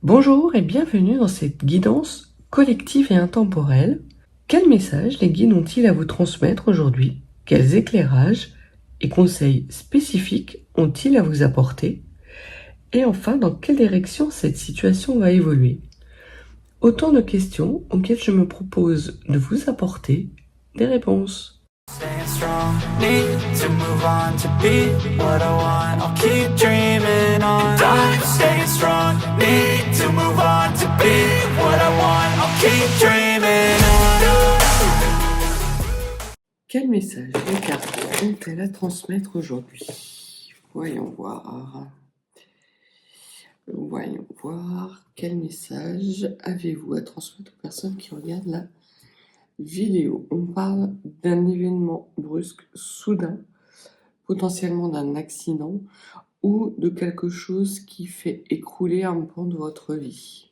Bonjour et bienvenue dans cette guidance collective et intemporelle. Quel message les guides ont-ils à vous transmettre aujourd'hui? Quels éclairages et conseils spécifiques ont-ils à vous apporter? Et enfin, dans quelle direction cette situation va évoluer? Autant de questions auxquelles je me propose de vous apporter des réponses. Staying strong, need to move on to be what I want. I'll keep dreaming on. And I'm staying strong, need to move on to be what I want. I'll keep dreaming on. Quel message les cartes ont-elles à transmettre aujourd'hui? Voyons voir. Voyons voir. Quel message avez-vous à transmettre aux personnes qui regardent la vidéo? On parle d'un événement brusque, soudain, potentiellement d'un accident ou de quelque chose qui fait écrouler un pan de votre vie.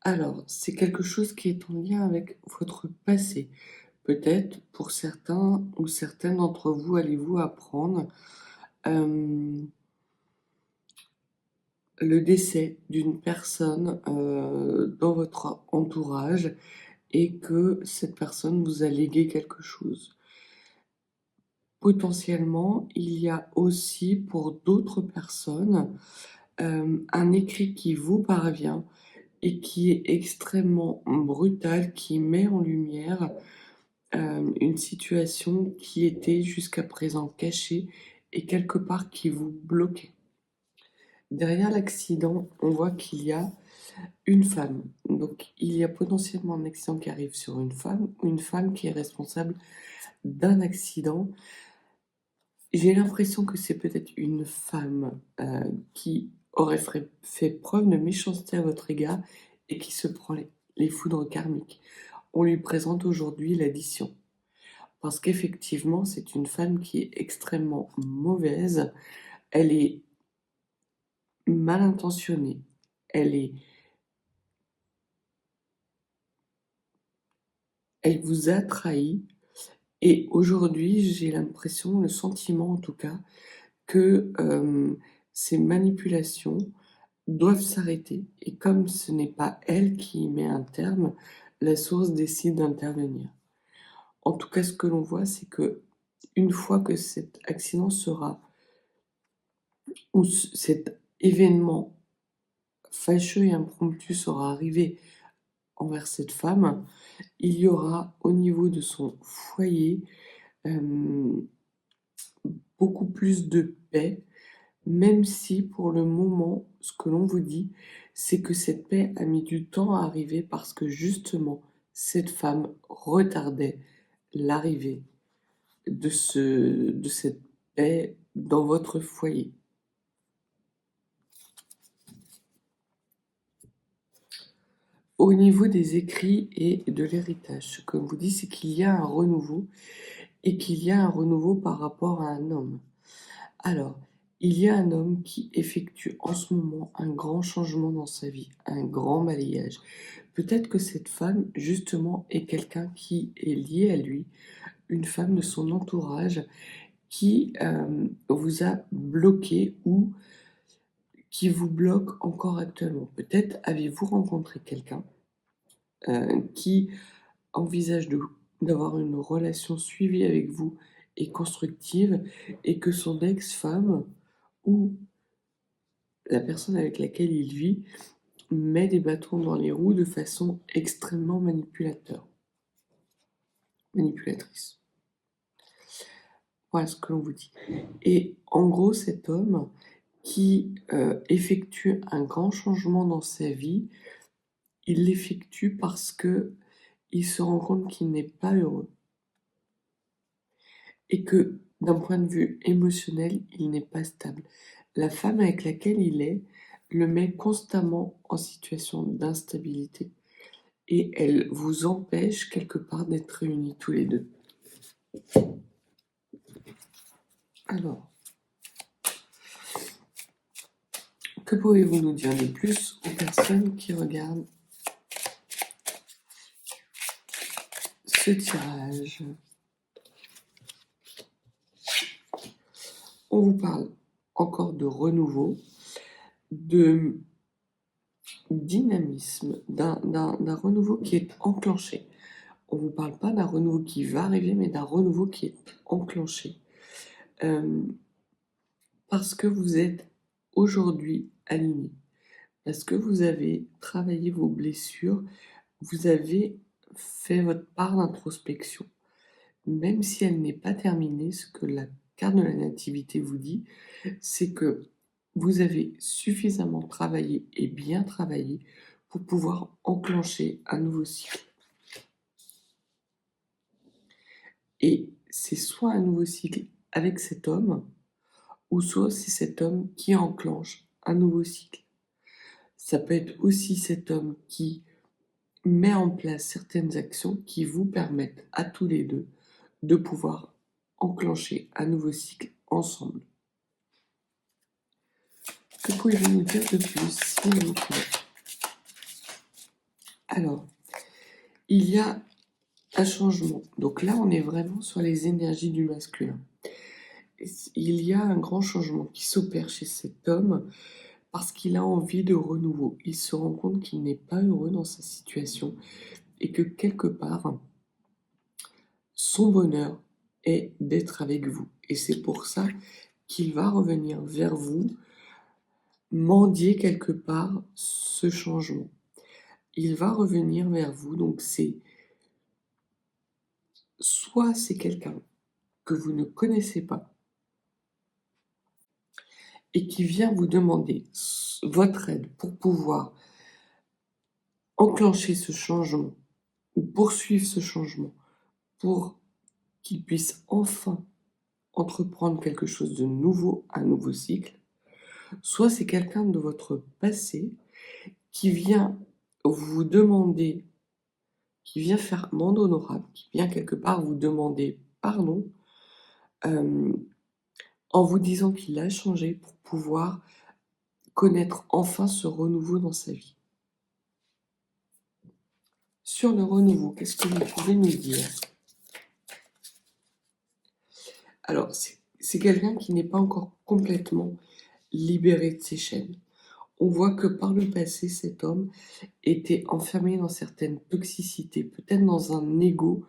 Alors, c'est quelque chose qui est en lien avec votre passé. Peut-être pour certains ou certaines d'entre vous, allez-vous apprendre le décès d'une personne dans votre entourage et que cette personne vous a légué quelque chose. Potentiellement, il y a aussi pour d'autres personnes un écrit qui vous parvient et qui est extrêmement brutal, qui met en lumière une situation qui était jusqu'à présent cachée et quelque part qui vous bloquait. Derrière l'accident, on voit qu'il y a une femme. Donc, il y a potentiellement un accident qui arrive sur une femme ou une femme qui est responsable d'un accident. J'ai l'impression que c'est peut-être une femme qui aurait fait preuve de méchanceté à votre égard et qui se prend les foudres karmiques. On lui présente aujourd'hui l'addition. Parce qu'effectivement, c'est une femme qui est extrêmement mauvaise. Elle est mal intentionnée. Elle vous a trahi. Et aujourd'hui, j'ai l'impression, le sentiment en tout cas, que ces manipulations doivent s'arrêter. Et comme ce n'est pas elle qui y met un terme, la source décide d'intervenir. En tout cas, ce que l'on voit, c'est que une fois que cet accident sera, ou cet événement fâcheux et impromptu sera arrivé envers cette femme, il y aura au niveau de son foyer beaucoup plus de paix, même si pour le moment, ce que l'on vous dit, c'est que cette paix a mis du temps à arriver parce que justement, cette femme retardait l'arrivée de cette paix dans votre foyer. Au niveau des écrits et de l'héritage, ce que l'on vous dit, c'est qu'il y a un renouveau et qu'il y a un renouveau par rapport à un homme. Alors, il y a un homme qui effectue en ce moment un grand changement dans sa vie, un grand balayage. Peut-être que cette femme, justement, est quelqu'un qui est lié à lui, une femme de son entourage qui vous a bloqué ou qui vous bloque encore actuellement. Peut-être avez-vous rencontré quelqu'un qui envisage d'avoir une relation suivie avec vous et constructive, et que son ex-femme ou la personne avec laquelle il vit met des bâtons dans les roues de façon extrêmement manipulatrice. Voilà ce que l'on vous dit. Et en gros, cet homme qui effectue un grand changement dans sa vie, il l'effectue parce que il se rend compte qu'il n'est pas heureux. Et que d'un point de vue émotionnel, il n'est pas stable. La femme avec laquelle il est le met constamment en situation d'instabilité et elle vous empêche quelque part d'être réunis tous les deux. Alors, que pouvez-vous nous dire de plus aux personnes qui regardent ce tirage? On vous parle encore de renouveau, de dynamisme, d'un renouveau qui est enclenché. On ne vous parle pas d'un renouveau qui va arriver, mais d'un renouveau qui est enclenché. Parce que vous êtes aujourd'hui aligné, parce que vous avez travaillé vos blessures, vous avez fait votre part d'introspection. Même si elle n'est pas terminée, ce que la carte de la nativité vous dit, c'est que vous avez suffisamment travaillé et bien travaillé pour pouvoir enclencher un nouveau cycle. Et c'est soit un nouveau cycle avec cet homme, ou soit c'est cet homme qui enclenche un nouveau cycle. Ça peut être aussi cet homme qui met en place certaines actions qui vous permettent à tous les deux de pouvoir enclencher un nouveau cycle ensemble. Que pouvez-vous nous dire de plus, s'il vous plaît? Alors, il y a un changement. Donc là, on est vraiment sur les énergies du masculin. Il y a un grand changement qui s'opère chez cet homme parce qu'il a envie de renouveau. Il se rend compte qu'il n'est pas heureux dans sa situation et que quelque part, son bonheur est d'être avec vous. Et c'est pour ça qu'il va revenir vers vous, mendier quelque part ce changement. Il va revenir vers vous, donc soit c'est quelqu'un que vous ne connaissez pas et qui vient vous demander votre aide pour pouvoir enclencher ce changement ou poursuivre ce changement pour qu'il puisse enfin entreprendre quelque chose de nouveau, un nouveau cycle, soit c'est quelqu'un de votre passé qui vient vous demander, qui vient faire amende honorable, qui vient quelque part vous demander pardon, en vous disant qu'il a changé pour pouvoir connaître enfin ce renouveau dans sa vie. Sur le renouveau, qu'est-ce que vous pouvez nous dire? Alors, c'est quelqu'un qui n'est pas encore complètement libéré de ses chaînes. On voit que par le passé, cet homme était enfermé dans certaines toxicités, peut-être dans un ego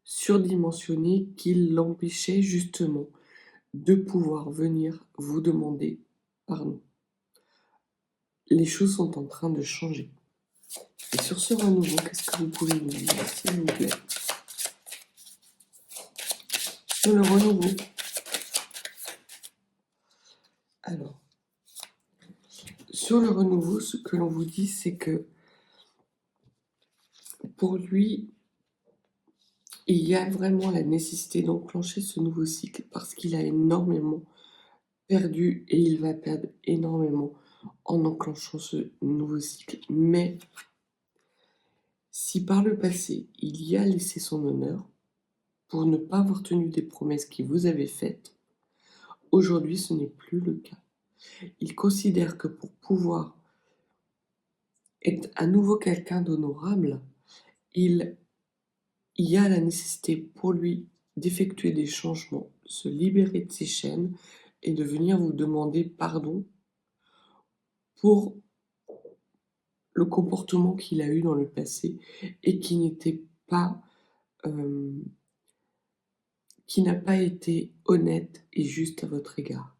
surdimensionné qui l'empêchait justement de pouvoir venir vous demander pardon. Les choses sont en train de changer. Et sur ce renouveau, qu'est-ce que vous pouvez nous dire, s'il vous plaît? Sur le renouveau. Alors, sur le renouveau, ce que l'on vous dit, c'est que pour lui, il y a vraiment la nécessité d'enclencher ce nouveau cycle parce qu'il a énormément perdu et il va perdre énormément en enclenchant ce nouveau cycle. Mais si par le passé, il y a laissé son honneur pour ne pas avoir tenu des promesses qu'il vous avait faites, aujourd'hui, ce n'est plus le cas. Il considère que pour pouvoir être à nouveau quelqu'un d'honorable, il y a la nécessité pour lui d'effectuer des changements, de se libérer de ses chaînes et de venir vous demander pardon pour le comportement qu'il a eu dans le passé et qui n'était pas, qui n'a pas été honnête et juste à votre égard.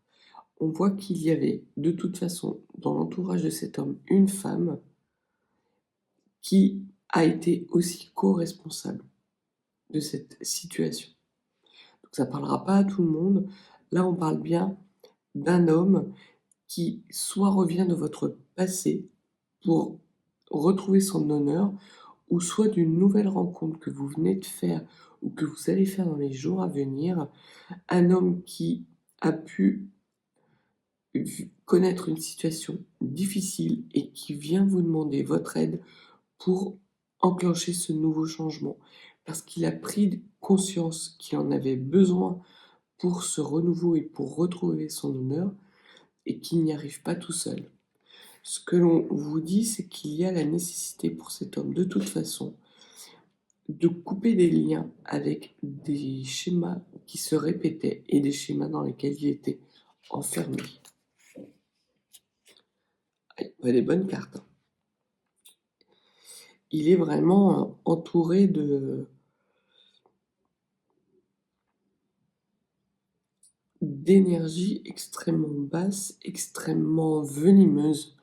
On voit qu'il y avait de toute façon dans l'entourage de cet homme une femme qui a été aussi co-responsable de cette situation. Donc ça ne parlera pas à tout le monde. Là, on parle bien d'un homme qui soit revient de votre passé pour retrouver son honneur, ou soit d'une nouvelle rencontre que vous venez de faire ou que vous allez faire dans les jours à venir, un homme qui a pu connaître une situation difficile et qui vient vous demander votre aide pour enclencher ce nouveau changement, parce qu'il a pris conscience qu'il en avait besoin pour ce renouveau et pour retrouver son honneur, et qu'il n'y arrive pas tout seul. Ce que l'on vous dit, c'est qu'il y a la nécessité pour cet homme, de toute façon, de couper des liens avec des schémas qui se répétaient et des schémas dans lesquels il était enfermé. pas les bonnes cartes, hein. Il est vraiment entouré d'énergie extrêmement basse, extrêmement venimeuse.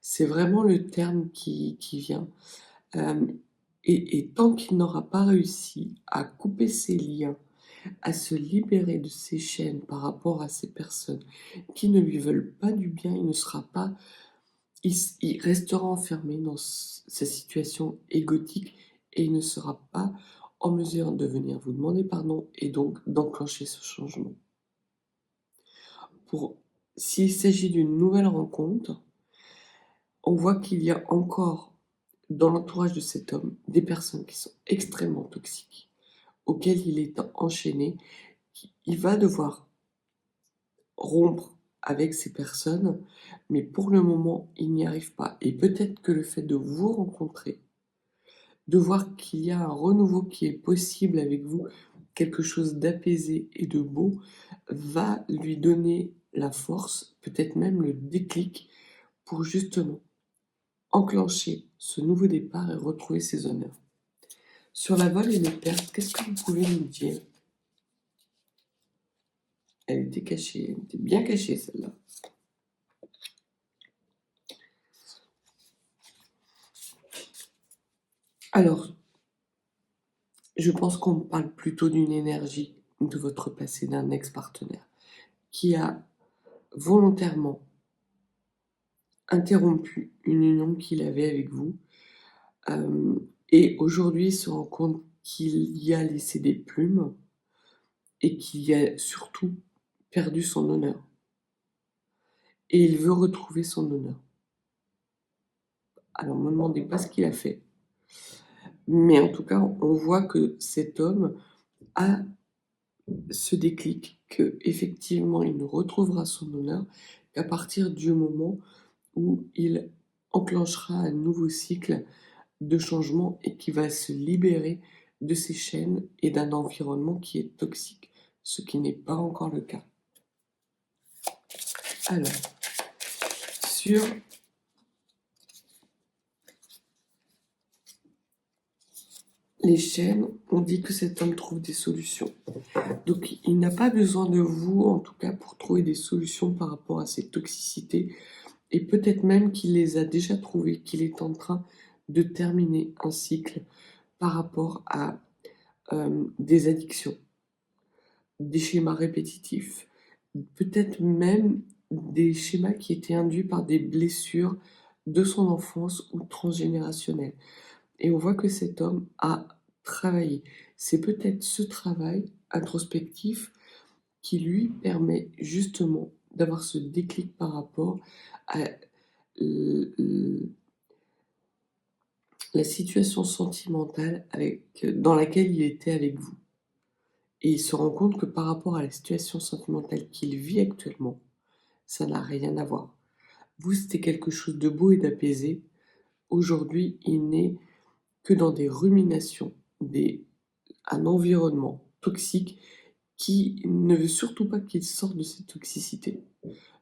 C'est vraiment le terme qui vient. Euh, et tant qu'il n'aura pas réussi à couper ses liens, à se libérer de ses chaînes par rapport à ces personnes qui ne lui veulent pas du bien, il ne sera pas, il restera enfermé dans sa situation égotique et il ne sera pas en mesure de venir vous demander pardon et donc d'enclencher ce changement. S'il s'agit d'une nouvelle rencontre, on voit qu'il y a encore dans l'entourage de cet homme des personnes qui sont extrêmement toxiques, auxquelles il est enchaîné. Il va devoir rompre avec ces personnes, mais pour le moment, il n'y arrive pas. Et peut-être que le fait de vous rencontrer, de voir qu'il y a un renouveau qui est possible avec vous, quelque chose d'apaisé et de beau, va lui donner la force, peut-être même le déclic, pour justement enclencher ce nouveau départ et retrouver ses honneurs. Sur la vol et les pertes, qu'est-ce que vous pouvez nous dire? Elle était cachée, elle était bien cachée celle-là. Alors, je pense qu'on parle plutôt d'une énergie de votre passé, d'un ex-partenaire, qui a volontairement interrompu une union qu'il avait avec vous, et aujourd'hui se rend compte qu'il y a laissé des plumes et qu'il y a surtout perdu son honneur. Et il veut retrouver son honneur. Alors, ne me demandez pas ce qu'il a fait. Mais en tout cas, on voit que cet homme a ce déclic, qu'effectivement, il ne retrouvera son honneur qu'à partir du moment où il enclenchera un nouveau cycle de changement et qui va se libérer de ses chaînes et d'un environnement qui est toxique, ce qui n'est pas encore le cas. Alors, sur les chaînes, on dit que cet homme trouve des solutions. Donc, il n'a pas besoin de vous, en tout cas, pour trouver des solutions par rapport à ces toxicités. Et peut-être même qu'il les a déjà trouvées, qu'il est en train de terminer un cycle par rapport à des addictions, des schémas répétitifs, peut-être même des schémas qui étaient induits par des blessures de son enfance ou transgénérationnelles. Et on voit que cet homme a travaillé. C'est peut-être ce travail introspectif qui lui permet justement d'avoir ce déclic par rapport à la situation sentimentale dans laquelle il était avec vous. Et il se rend compte que par rapport à la situation sentimentale qu'il vit actuellement, ça n'a rien à voir. Vous, c'était quelque chose de beau et d'apaisé. Aujourd'hui, il n'est que dans des ruminations, un environnement toxique qui ne veut surtout pas qu'il sorte de cette toxicité.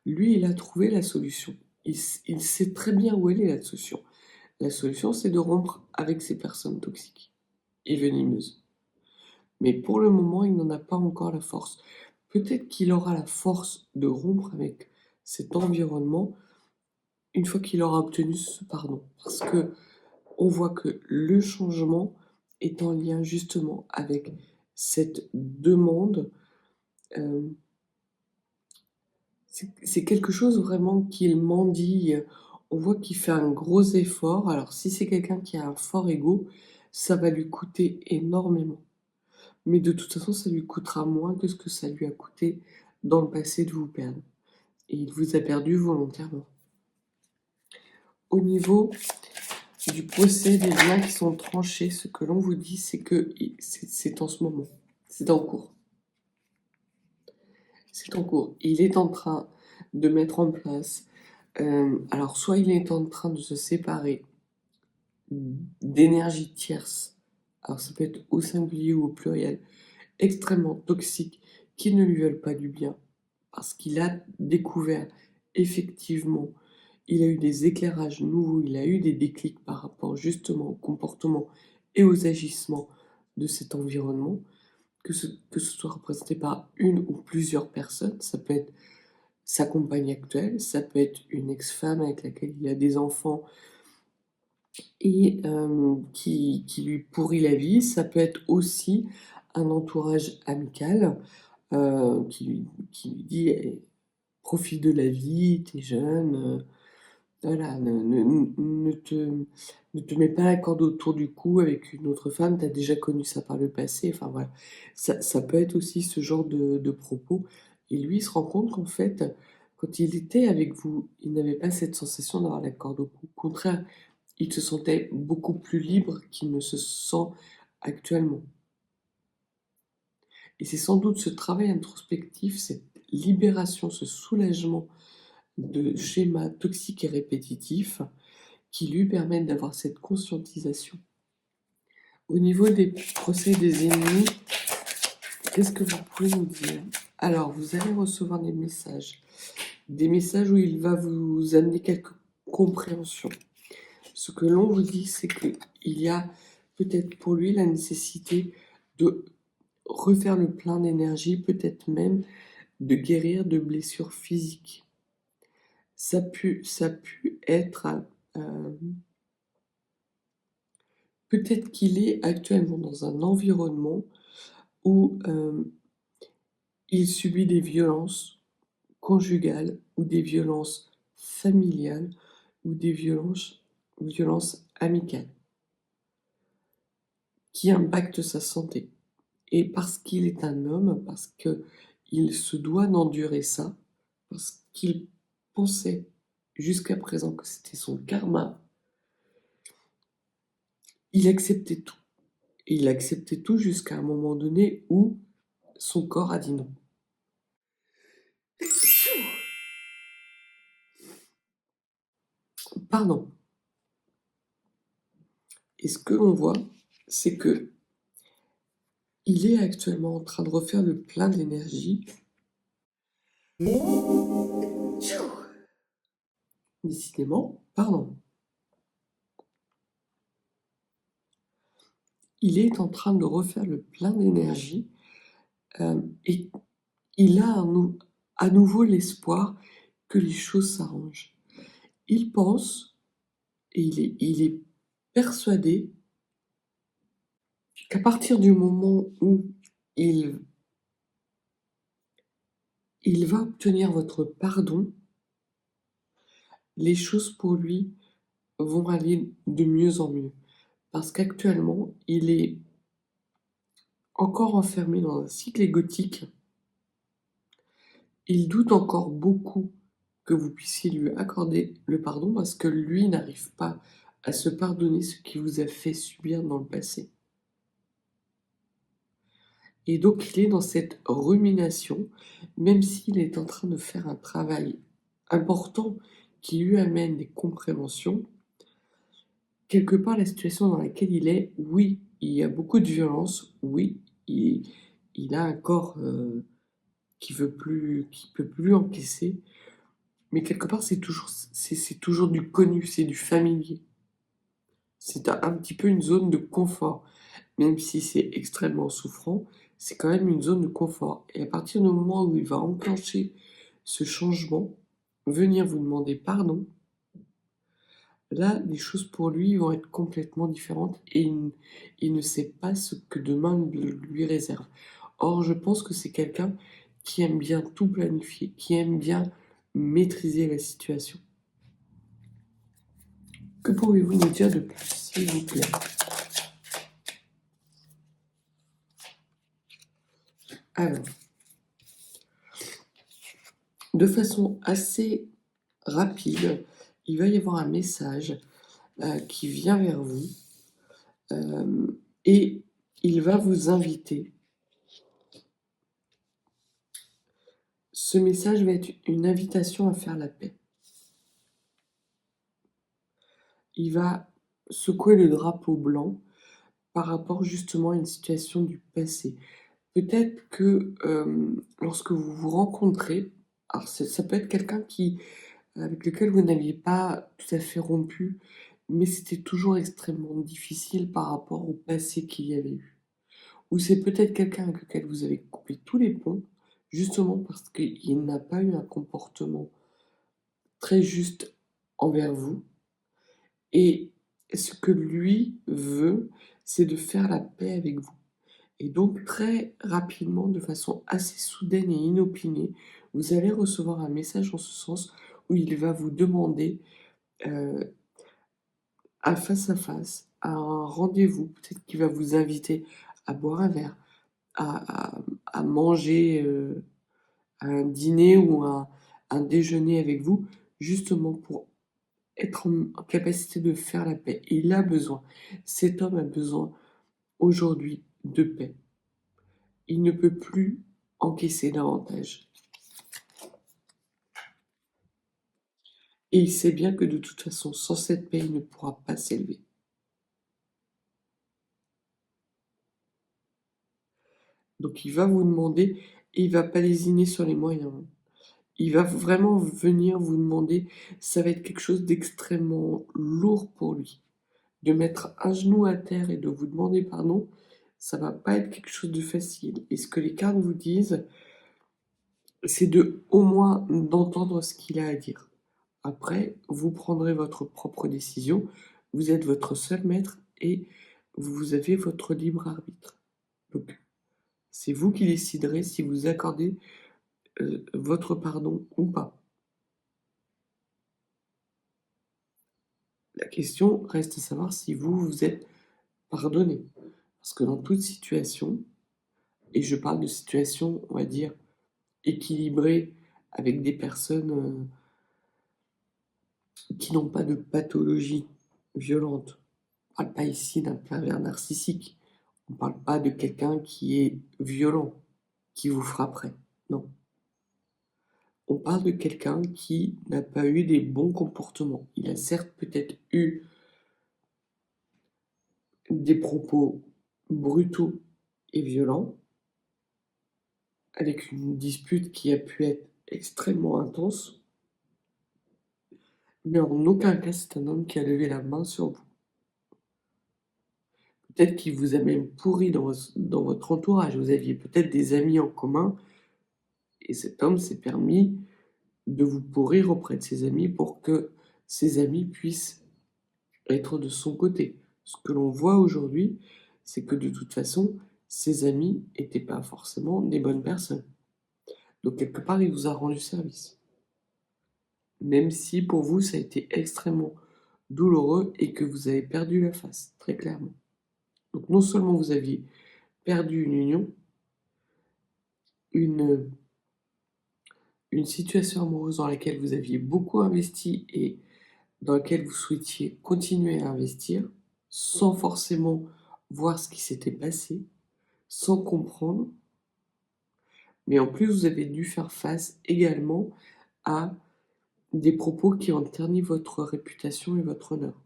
Lui, il a trouvé la solution. Il sait très bien où elle est, la solution. La solution, c'est de rompre avec ces personnes toxiques et venimeuses. Mais pour le moment, il n'en a pas encore la force. Peut-être qu'il aura la force de rompre avec cet environnement une fois qu'il aura obtenu ce pardon. Parce que on voit que le changement est en lien justement avec cette demande. C'est quelque chose vraiment qu'il mendie. On voit qu'il fait un gros effort. Alors si c'est quelqu'un qui a un fort ego, ça va lui coûter énormément. Mais de toute façon, ça lui coûtera moins que ce que ça lui a coûté dans le passé de vous perdre. Et il vous a perdu volontairement. Au niveau du procès des liens qui sont tranchés, ce que l'on vous dit, c'est que c'est en ce moment. C'est en cours. C'est en cours. Il est en train de mettre en place. Alors, soit il est en train de se séparer d'énergie tierce. Alors, ça peut être au singulier ou au pluriel, extrêmement toxiques, qui ne lui veulent pas du bien, parce qu'il a découvert effectivement il a eu des éclairages nouveaux, il a eu des déclics par rapport justement au comportement et aux agissements de cet environnement, que ce soit représenté par une ou plusieurs personnes. Ça peut être sa compagne actuelle, ça peut être une ex-femme avec laquelle il a des enfants et qui lui pourrit la vie. Ça peut être aussi un entourage amical qui lui dit profite de la vie, t'es jeune, voilà, ne te mets pas la corde autour du cou avec une autre femme, t'as déjà connu ça par le passé. Enfin voilà, ça peut être aussi ce genre de propos. Et lui, il se rend compte qu'en fait, quand il était avec vous, il n'avait pas cette sensation d'avoir la corde au cou. Au contraire, il se sentait beaucoup plus libre qu'il ne se sent actuellement. Et c'est sans doute ce travail introspectif, cette libération, ce soulagement de schémas toxiques et répétitifs qui lui permettent d'avoir cette conscientisation. Au niveau des procès des ennemis, qu'est-ce que vous pouvez nous dire? Alors, vous allez recevoir des messages où il va vous amener quelques compréhensions. Ce que l'on vous dit, c'est qu'il y a peut-être pour lui la nécessité de refaire le plein d'énergie, peut-être même de guérir de blessures physiques. Ça a pu être, peut-être qu'il est actuellement dans un environnement où il subit des violences conjugales ou des violences familiales ou des violences amicales qui impactent sa santé. Et parce qu'il est un homme, parce qu'il se doit d'endurer ça, parce qu'il pensait jusqu'à présent que c'était son karma, il acceptait tout. Et il acceptait tout jusqu'à un moment donné où son corps a dit non. Pardon. Et ce que l'on voit, c'est que il est actuellement en train de refaire le plein d'énergie. Décidément, pardon. Il est en train de refaire le plein d'énergie et il a à nouveau l'espoir que les choses s'arrangent. Il pense et il est persuadé qu'à partir du moment où il va obtenir votre pardon, les choses pour lui vont aller de mieux en mieux. Parce qu'actuellement, il est encore enfermé dans un cycle égotique. Il doute encore beaucoup que vous puissiez lui accorder le pardon parce que lui n'arrive pas à se pardonner ce qu'il vous a fait subir dans le passé. Et donc il est dans cette rumination, même s'il est en train de faire un travail important qui lui amène des compréhensions. Quelque part, la situation dans laquelle il est, oui, il y a beaucoup de violence, oui, il a un corps qui peut plus encaisser, mais quelque part, c'est toujours du connu, c'est du familier. C'est un petit peu une zone de confort, même si c'est extrêmement souffrant, c'est quand même une zone de confort. Et à partir du moment où il va enclencher ce changement, venir vous demander pardon, là, les choses pour lui vont être complètement différentes et il ne sait pas ce que demain lui réserve. Or, je pense que c'est quelqu'un qui aime bien tout planifier, qui aime bien maîtriser la situation. Que pouvez-vous nous dire de plus, s'il vous plaît? Alors, de façon assez rapide, il va y avoir un message qui vient vers vous et il va vous inviter. Ce message va être une invitation à faire la paix. Il va secouer le drapeau blanc par rapport justement à une situation du passé. Peut-être que lorsque vous vous rencontrez, alors ça peut être quelqu'un qui avec lequel vous n'aviez pas tout à fait rompu, mais c'était toujours extrêmement difficile par rapport au passé qu'il y avait eu. Ou c'est peut-être quelqu'un avec lequel vous avez coupé tous les ponts, justement parce qu'il n'a pas eu un comportement très juste envers vous. Et ce que lui veut, c'est de faire la paix avec vous. Et donc très rapidement, de façon assez soudaine et inopinée, vous allez recevoir un message en ce sens où il va vous demander euh, à face, à un rendez-vous, peut-être qu'il va vous inviter à boire un verre, à manger un dîner ou un déjeuner avec vous, justement pour être en capacité de faire la paix. Et il a besoin, cet homme a besoin aujourd'hui de paix. Il ne peut plus encaisser davantage. Et il sait bien que de toute façon, sans cette paix, il ne pourra pas s'élever. Donc il va vous demander, et il va pas lésiner sur les moyens. Il va vraiment venir vous demander, ça va être quelque chose d'extrêmement lourd pour lui. De mettre un genou à terre et de vous demander pardon, ça va pas être quelque chose de facile. Et ce que les cartes vous disent, c'est de au moins d'entendre ce qu'il a à dire. Après, vous prendrez votre propre décision. Vous êtes votre seul maître et vous avez votre libre arbitre. Donc, c'est vous qui déciderez si vous accordez votre pardon ou pas. La question reste à savoir si vous vous êtes pardonné. Parce que dans toute situation, et je parle de situation, on va dire, équilibrée avec des personnes qui n'ont pas de pathologie violente. On ne parle pas ici d'un pervers narcissique. On ne parle pas de quelqu'un qui est violent, qui vous frapperait. Non. On parle de quelqu'un qui n'a pas eu des bons comportements. Il a certes peut-être eu des propos brutaux et violents, avec une dispute qui a pu être extrêmement intense, mais en aucun cas c'est un homme qui a levé la main sur vous. Peut-être qu'il vous a même pourri dans votre entourage. Vous aviez peut-être des amis en commun, et cet homme s'est permis de vous pourrir auprès de ses amis pour que ses amis puissent être de son côté. Ce que l'on voit aujourd'hui, c'est que de toute façon, ses amis n'étaient pas forcément des bonnes personnes. Donc quelque part, il vous a rendu service. Même si pour vous, ça a été extrêmement douloureux et que vous avez perdu la face, très clairement. Donc non seulement vous aviez perdu une union, une, une situation amoureuse dans laquelle vous aviez beaucoup investi et dans laquelle vous souhaitiez continuer à investir, sans forcément voir ce qui s'était passé, sans comprendre, mais en plus vous avez dû faire face également à des propos qui ont terni votre réputation et votre honneur.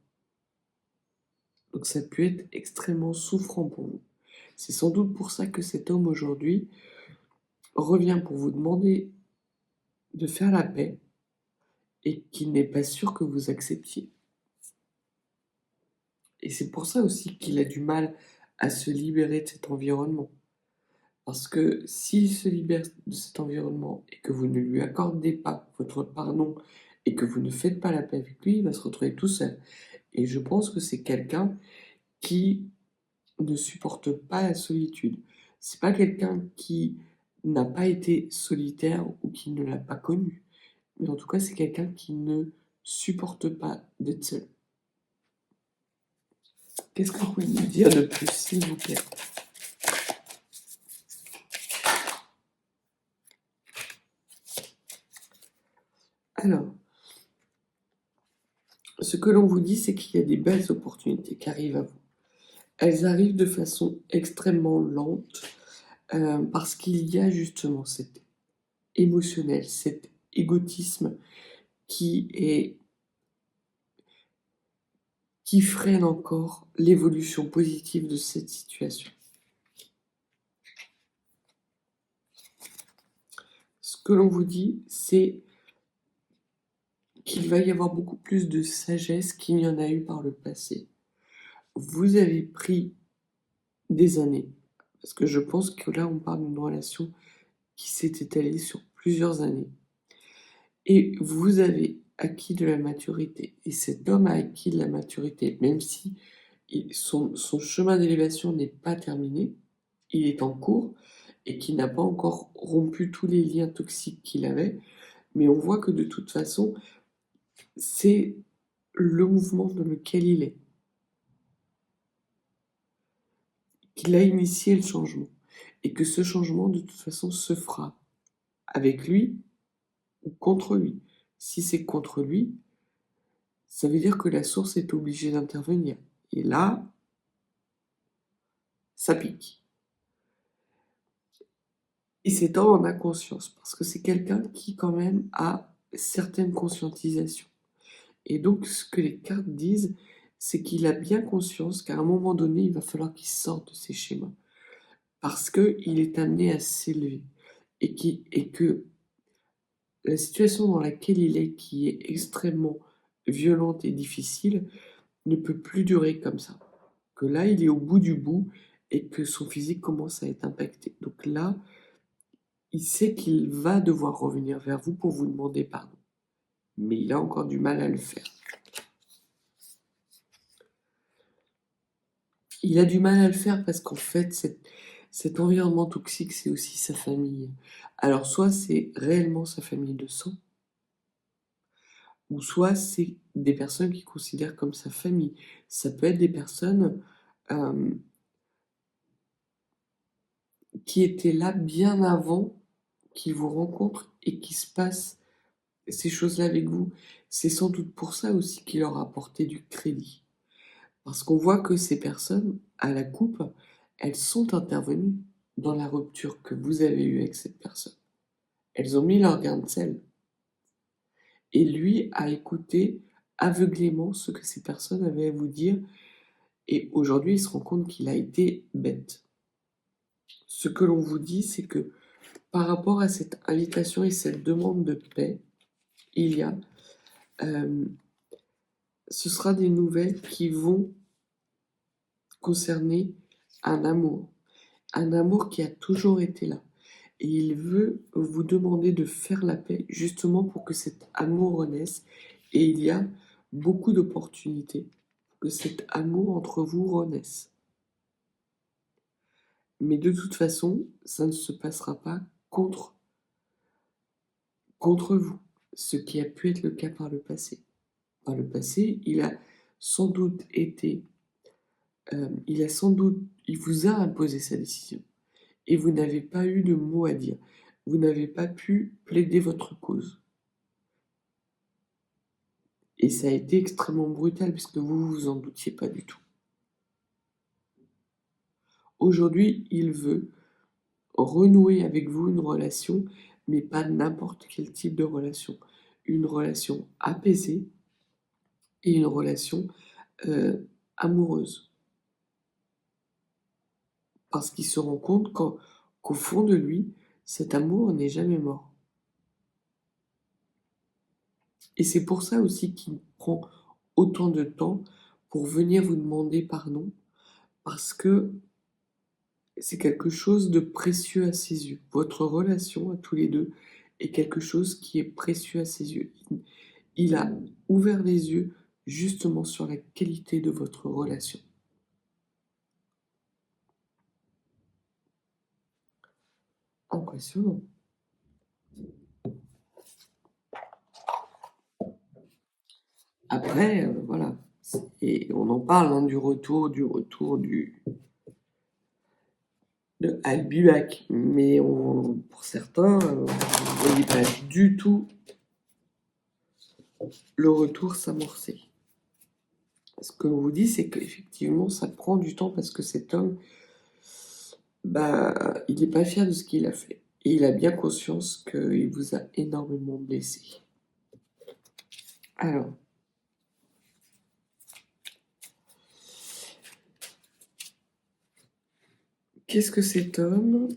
Donc ça a pu être extrêmement souffrant pour vous. C'est sans doute pour ça que cet homme aujourd'hui revient pour vous demander de faire la paix et qu'il n'est pas sûr que vous acceptiez. Et c'est pour ça aussi qu'il a du mal à se libérer de cet environnement. Parce que s'il se libère de cet environnement et que vous ne lui accordez pas votre pardon et que vous ne faites pas la paix avec lui, il va se retrouver tout seul. Et je pense que c'est quelqu'un qui ne supporte pas la solitude. C'est pas quelqu'un qui n'a pas été solitaire ou qui ne l'a pas connu. Mais en tout cas, c'est quelqu'un qui ne supporte pas d'être seul. Qu'est-ce que vous pouvez me dire de plus, s'il vous plaît? Alors, ce que l'on vous dit, c'est qu'il y a des belles opportunités qui arrivent à vous. Elles arrivent de façon extrêmement lente parce qu'il y a justement cet émotionnel, cet égotisme qui freine encore l'évolution positive de cette situation. Ce que l'on vous dit, c'est qu'il va y avoir beaucoup plus de sagesse qu'il n'y en a eu par le passé. Vous avez pris des années, parce que je pense que là, on parle d'une relation qui s'est étalée sur plusieurs années. Et vous avez acquis de la maturité. Et cet homme a acquis de la maturité, même si son chemin d'élévation n'est pas terminé, il est en cours et qu'il n'a pas encore rompu tous les liens toxiques qu'il avait. Mais on voit que de toute façon, c'est le mouvement dans lequel il est, qu'il a initié le changement. Et que ce changement, de toute façon, se fera avec lui ou contre lui. Si c'est contre lui, ça veut dire que la source est obligée d'intervenir. Et là, ça pique. Et cet homme en a conscience, parce que c'est quelqu'un qui quand même a certaines conscientisations. Et donc ce que les cartes disent, c'est qu'il a bien conscience qu'à un moment donné, il va falloir qu'il sorte de ces schémas. Parce qu'il est amené à s'élever. Et que la situation dans laquelle il est, qui est extrêmement violente et difficile, ne peut plus durer comme ça. Que là, il est au bout du bout et que son physique commence à être impacté. Donc là, il sait qu'il va devoir revenir vers vous pour vous demander pardon. Mais il a encore du mal à le faire. Il a du mal à le faire parce qu'en fait, cet environnement toxique, c'est aussi sa famille. Alors, soit c'est réellement sa famille de sang, ou soit c'est des personnes qu'il considère comme sa famille. Ça peut être des personnes qui étaient là bien avant qu'il vous rencontre et qu'il se passe ces choses-là avec vous. C'est sans doute pour ça aussi qu'il leur a apporté du crédit. Parce qu'on voit que ces personnes, à la coupe, elles sont intervenues dans la rupture que vous avez eue avec cette personne. Elles ont mis leur grain de sel. Et lui a écouté aveuglément ce que ces personnes avaient à vous dire. Et aujourd'hui, il se rend compte qu'il a été bête. Ce que l'on vous dit, c'est que par rapport à cette invitation et cette demande de paix, il y a... ce sera des nouvelles qui vont concerner un amour qui a toujours été là. Et il veut vous demander de faire la paix justement pour que cet amour renaisse. Et il y a beaucoup d'opportunités pour que cet amour entre vous renaisse. Mais de toute façon, ça ne se passera pas contre vous, ce qui a pu être le cas par le passé. Par le passé, il a sans doute été... il vous a imposé sa décision. Et vous n'avez pas eu de mots à dire. Vous n'avez pas pu plaider votre cause. Et ça a été extrêmement brutal puisque vous vous en doutiez pas du tout. Aujourd'hui, il veut renouer avec vous une relation, mais pas n'importe quel type de relation. Une relation apaisée et une relation amoureuse. Parce qu'il se rend compte qu'au fond de lui, cet amour n'est jamais mort. Et c'est pour ça aussi qu'il prend autant de temps pour venir vous demander pardon, parce que c'est quelque chose de précieux à ses yeux. Votre relation à tous les deux est quelque chose qui est précieux à ses yeux. Il a ouvert les yeux justement sur la qualité de votre relation. Impressionnant. Après, voilà. Et on en parle du retour de Albibac. Mais pour certains, vous ne voyez pas du tout le retour s'amorcer. Ce que l'on vous dit, c'est qu'effectivement, ça prend du temps parce que cet homme, il n'est pas fier de ce qu'il a fait. Et il a bien conscience qu'il vous a énormément blessé. Alors, qu'est-ce que cet homme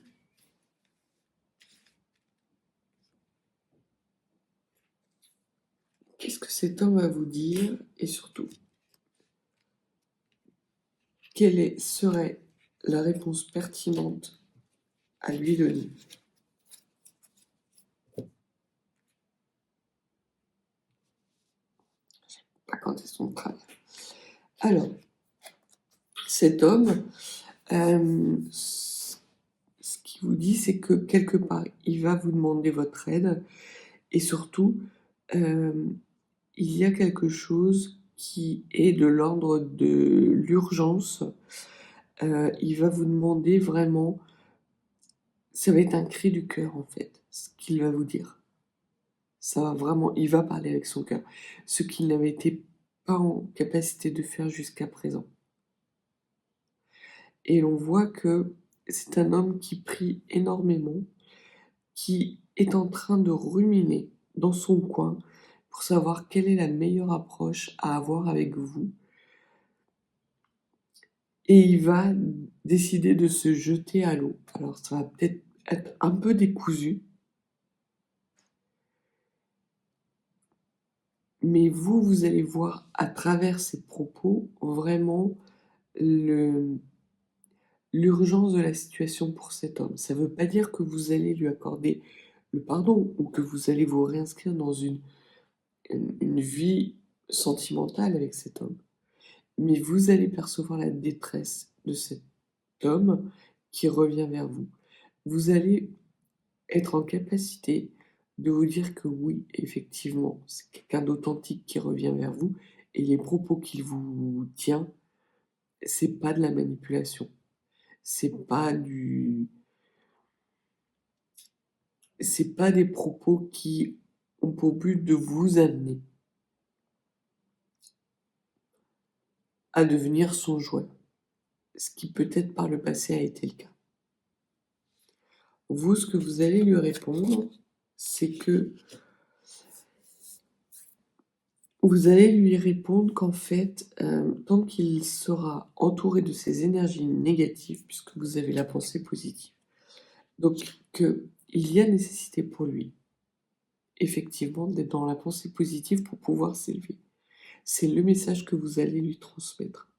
cet homme va vous dire et surtout serait la réponse pertinente à lui donner. Pas quand est son travail. Alors, cet homme, ce qu'il vous dit, c'est que quelque part, il va vous demander votre aide et surtout, il y a quelque chose qui est de l'ordre de l'urgence. Il va vous demander vraiment, ça va être un cri du cœur en fait, ce qu'il va vous dire. Ça va vraiment, il va parler avec son cœur, ce qu'il n'avait été pas en capacité de faire jusqu'à présent. Et l'on voit que c'est un homme qui prie énormément, qui est en train de ruminer dans son coin pour savoir quelle est la meilleure approche à avoir avec vous. Et il va décider de se jeter à l'eau. Alors ça va peut-être être un peu décousu, mais vous allez voir à travers ses propos vraiment l'urgence de la situation pour cet homme. Ça ne veut pas dire que vous allez lui accorder le pardon ou que vous allez vous réinscrire dans une vie sentimentale avec cet homme. Mais vous allez percevoir la détresse de cet homme qui revient vers vous. Vous allez être en capacité de vous dire que oui, effectivement, c'est quelqu'un d'authentique qui revient vers vous et les propos qu'il vous tient, c'est pas de la manipulation. C'est pas des propos qui ont pour but de vous amener à devenir son jouet, ce qui peut-être par le passé a été le cas. Vous, ce que vous allez lui répondre, c'est que vous allez lui répondre qu'en fait, tant qu'il sera entouré de ces énergies négatives, puisque vous avez la pensée positive, donc qu'il y a nécessité pour lui, effectivement, d'être dans la pensée positive pour pouvoir s'élever. C'est le message que vous allez lui transmettre.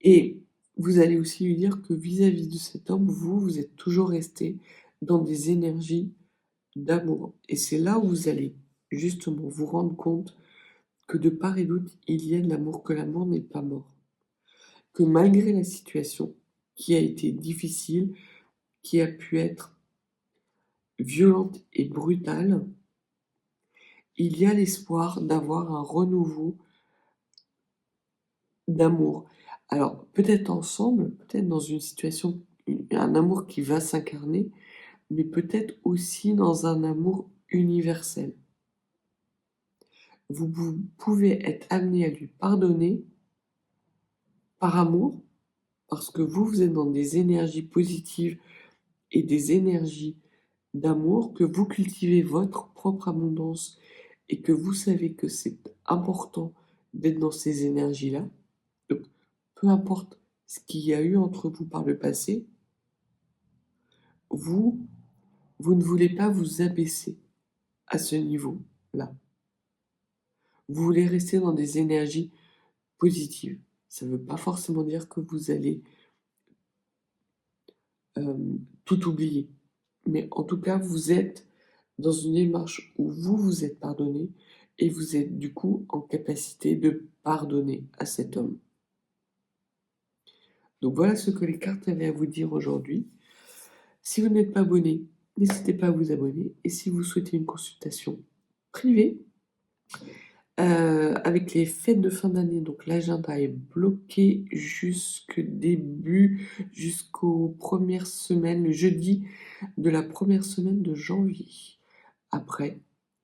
Et vous allez aussi lui dire que vis-à-vis de cet homme, vous êtes toujours resté dans des énergies d'amour. Et c'est là où vous allez justement vous rendre compte que de part et d'autre, il y a de l'amour, que l'amour n'est pas mort. Que malgré la situation qui a été difficile, qui a pu être violente et brutale, il y a l'espoir d'avoir un renouveau d'amour. Alors, peut-être ensemble, peut-être dans une situation, un amour qui va s'incarner, mais peut-être aussi dans un amour universel. Vous pouvez être amené à lui pardonner par amour, parce que vous êtes dans des énergies positives et des énergies d'amour, que vous cultivez votre propre abondance et que vous savez que c'est important d'être dans ces énergies-là. Donc, peu importe ce qu'il y a eu entre vous par le passé, vous ne voulez pas vous abaisser à ce niveau-là. Vous voulez rester dans des énergies positives. Ça ne veut pas forcément dire que vous allez tout oublier. Mais en tout cas, vous êtes dans une démarche où vous vous êtes pardonné et vous êtes du coup en capacité de pardonner à cet homme. Donc voilà ce que les cartes avaient à vous dire aujourd'hui. Si vous n'êtes pas abonné, n'hésitez pas à vous abonner. Et si vous souhaitez une consultation privée, avec les fêtes de fin d'année, donc l'agenda est bloqué jusqu'aux premières semaines, le jeudi de la première semaine de janvier. Après,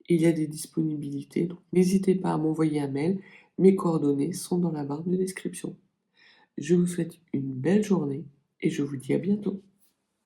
il y a des disponibilités, donc n'hésitez pas à m'envoyer un mail. Mes coordonnées sont dans la barre de description. Je vous souhaite une belle journée et je vous dis à bientôt.